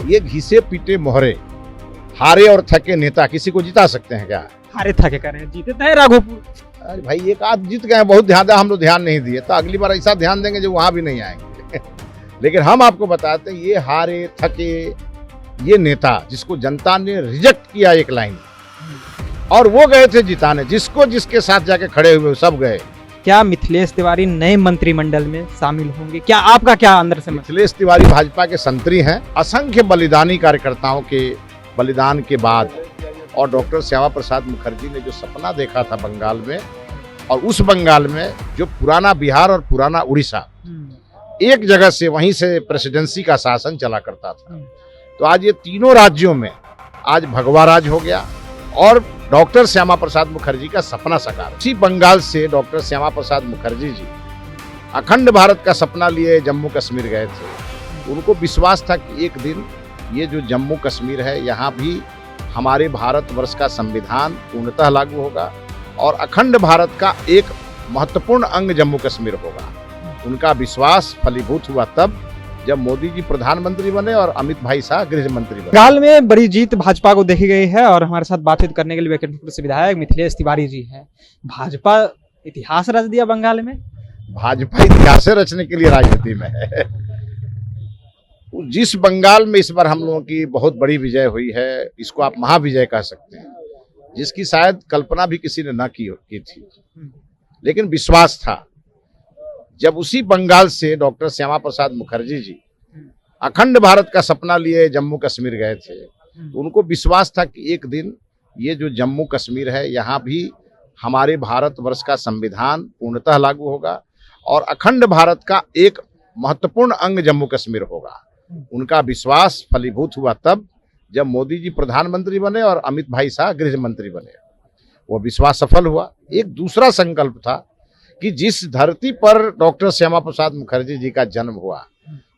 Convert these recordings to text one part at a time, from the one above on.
ये घिसे पीटे मोहरे, हारे और थके नेता किसी को जिता सकते हैं क्या? हारे थके करें, जीते तो है राघोपुर। अरे भाई एक आध जीत गए, बहुत ध्यान दिया, हम लोग ध्यान नहीं दिए, तो अगली बार ऐसा ध्यान देंगे जो वहां भी नहीं आएंगे। लेकिन हम आपको बताते हैं ये हारे थके ये नेता जिसको जनता ने रिजेक्ट किया एक लाइन, और वो गए थे जिताने, जिसको जिसके साथ जाके खड़े हुए सब गए। क्या मिथिलेश तिवारी नए मंत्रिमंडल में शामिल होंगे? क्या आपका क्या अंदर से मिथिलेश तिवारी भाजपा के संतरी हैं। असंख्य बलिदानी कार्यकर्ताओं के बलिदान के बाद और डॉक्टर श्यामा प्रसाद मुखर्जी ने जो सपना देखा था बंगाल में, और उस बंगाल में जो पुराना बिहार और पुराना उड़ीसा एक जगह से, वहीं से प्रेसिडेंसी का शासन चला करता था, तो आज ये तीनों राज्यों में आज भगवा राज हो गया और डॉक्टर श्यामा प्रसाद मुखर्जी का सपना साकार। इसी बंगाल से डॉक्टर श्यामा प्रसाद मुखर्जी जी अखंड भारत का सपना लिए जम्मू कश्मीर गए थे। उनको विश्वास था कि एक दिन ये जो जम्मू कश्मीर है, यहाँ भी हमारे भारतवर्ष का संविधान पूर्णतः लागू होगा और अखंड भारत का एक महत्वपूर्ण अंग जम्मू कश्मीर होगा। उनका विश्वास फलीभूत हुआ तब जब मोदी जी प्रधानमंत्री बने और अमित भाई शाह गृह मंत्री बने। बंगाल में बड़ी जीत भाजपा को देखी गई है और हमारे साथ बातचीत करने के लिए वैकुंठपुर से विधायक मिथिलेश तिवारी जी हैं। भाजपा इतिहास रच दिया बंगाल में। भाजपा इतिहास रचने के लिए राजनीति में है। जिस बंगाल में इस बार हम लोगों की बहुत बड़ी विजय हुई है, इसको आप महाविजय कह सकते हैं, जिसकी शायद कल्पना भी किसी ने न की थी, लेकिन विश्वास था। जब उसी बंगाल से डॉक्टर श्यामा प्रसाद मुखर्जी जी अखंड भारत का सपना लिए जम्मू कश्मीर गए थे, तो उनको विश्वास था कि एक दिन ये जो जम्मू कश्मीर है, यहाँ भी हमारे भारतवर्ष का संविधान पूर्णतः लागू होगा और अखंड भारत का एक महत्वपूर्ण अंग जम्मू कश्मीर होगा। उनका विश्वास फलीभूत हुआ तब जब मोदी जी प्रधानमंत्री बने और अमित भाई शाह गृह मंत्री बने। वो विश्वास सफल हुआ। एक दूसरा संकल्प था कि जिस धरती पर डॉक्टर श्यामा प्रसाद मुखर्जी जी का जन्म हुआ,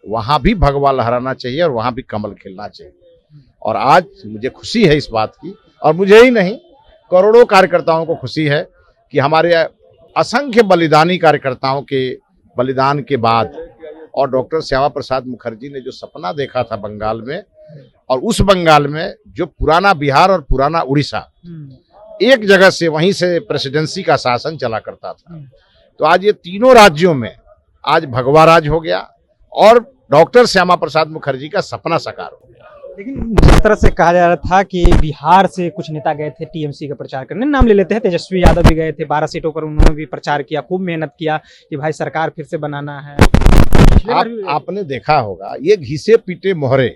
वहां भी भगवा लहराना चाहिए और वहां भी कमल खिलना चाहिए। और आज मुझे खुशी है इस बात की, और मुझे ही नहीं, करोड़ों कार्यकर्ताओं को खुशी है कि हमारे असंख्य बलिदानी कार्यकर्ताओं के बलिदान के बाद और डॉक्टर श्यामा प्रसाद मुखर्जी ने जो सपना देखा था बंगाल में, और उस बंगाल में जो पुराना बिहार और पुराना उड़ीसा एक जगह से, वहीं से प्रेसिडेंसी का शासन चला करता था, तो आज ये तीनों राज्यों में आज भगवा राज हो गया और डॉक्टर श्यामा प्रसाद मुखर्जी का सपना साकार हो गया। लेकिन जिस तरह से कहा जा रहा था कि बिहार से कुछ नेता गए थे टीएमसी का प्रचार करने, नाम ले लेते हैं, तेजस्वी यादव भी गए थे, 12 सीटों पर उन्होंने भी प्रचार किया, खूब मेहनत किया कि भाई सरकार फिर से बनाना है। आपने देखा होगा ये घिसे पीटे मोहरे,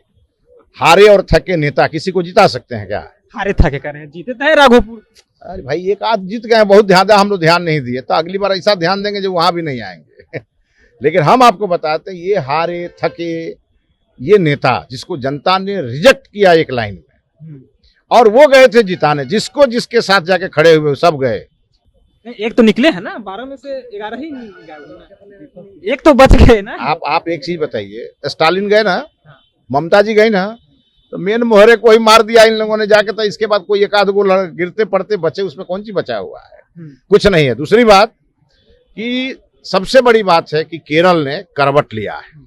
हारे और थके नेता किसी को जिता सकते हैं क्या? हारे थके करें, जीते तो है राघोपुर। अरे भाई एक आध जीत गए, बहुत ध्यान दिया, हम लोग ध्यान नहीं दिए, तो अगली बार ऐसा ध्यान देंगे जो वहां भी नहीं आएंगे। लेकिन हम आपको बताते हैं ये हारे थके ये नेता जिसको जनता ने रिजेक्ट किया एक लाइन में, और वो गए थे जिताने, जिसको जिसके साथ जाके खड़े हुए सब गए। एक तो निकले हैं ना, 12 में से 11 ही गए, एक तो बच गए ना। आप एक चीज बताइए, स्टालिन गए ना, ममता जी गई ना, तो मेन मोहरे को ही मार दिया इन लोगों ने जाके, तो इसके बाद कोई एक आध गो गिरते पड़ते बचे, उसमें कौन सी बचा हुआ है? कुछ नहीं है। दूसरी बात कि सबसे बड़ी बात है कि केरल ने करवट लिया है।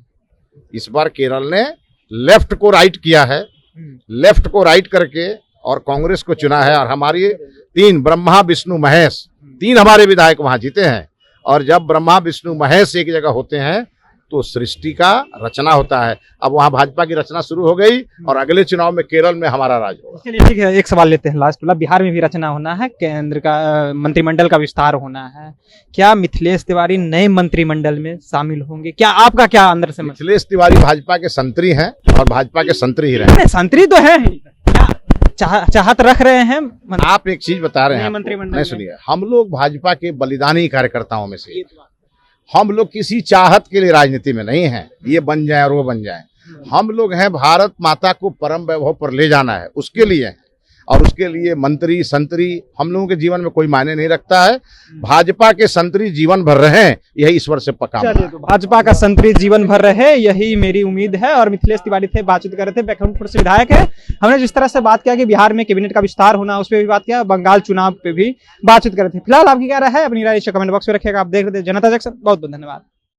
इस बार केरल ने लेफ्ट को राइट किया है, लेफ्ट को राइट करके और कांग्रेस को चुना है। और हमारी 3 ब्रह्मा विष्णु महेश 3 हमारे विधायक वहां जीते हैं, और जब ब्रह्मा विष्णु महेश एक जगह होते हैं तो सृष्टि का रचना होता है। अब वहां भाजपा की रचना शुरू हो गई और अगले चुनाव में केरल में हमारा राज होगा। चलिए ठीक है, एक सवाल लेते हैं लास्ट वाला। बिहार में भी रचना होना है, केंद्र का मंत्रिमंडल का विस्तार होना है, क्या मिथिलेश तिवारी नए मंत्रिमंडल में शामिल होंगे? क्या आपका क्या अंदर से? मिथिलेश तिवारी भाजपा के संतरी हैं और भाजपा के संतरी ही रहे। संतरी तो है, चाहत रख रहे हैं। आप एक चीज बता रहे हैं, मंत्रिमंडल नहीं सुनिए, हम लोग भाजपा के बलिदानी कार्यकर्ताओं में से, हम लोग किसी चाहत के लिए राजनीति में नहीं हैं, ये बन जाए और वो बन जाए। हम लोग हैं भारत माता को परम वैभव पर ले जाना है, उसके लिए हैं। और उसके लिए मंत्री संतरी हम लोगों के जीवन में कोई मायने नहीं रखता है। भाजपा के संतरी जीवन भर रहे, यही ईश्वर से पक्का। तो भाजपा का संतरी जीवन भर रहे, यही मेरी उम्मीद है। और मिथिलेश तिवारी थे, बातचीत कर रहे थे, वैकुंठपुर से विधायक है। हमने जिस तरह से बात किया कि बिहार में कैबिनेट का विस्तार होना, उस पर भी बात किया, बंगाल चुनाव पे भी बातचीत कर रहे थे। फिलहाल आपकी क्या राय है, अपनी राय कमेंट बॉक्स में रखिएगा। आप देख रहे थे जनता जंक्शन। बहुत बहुत धन्यवाद।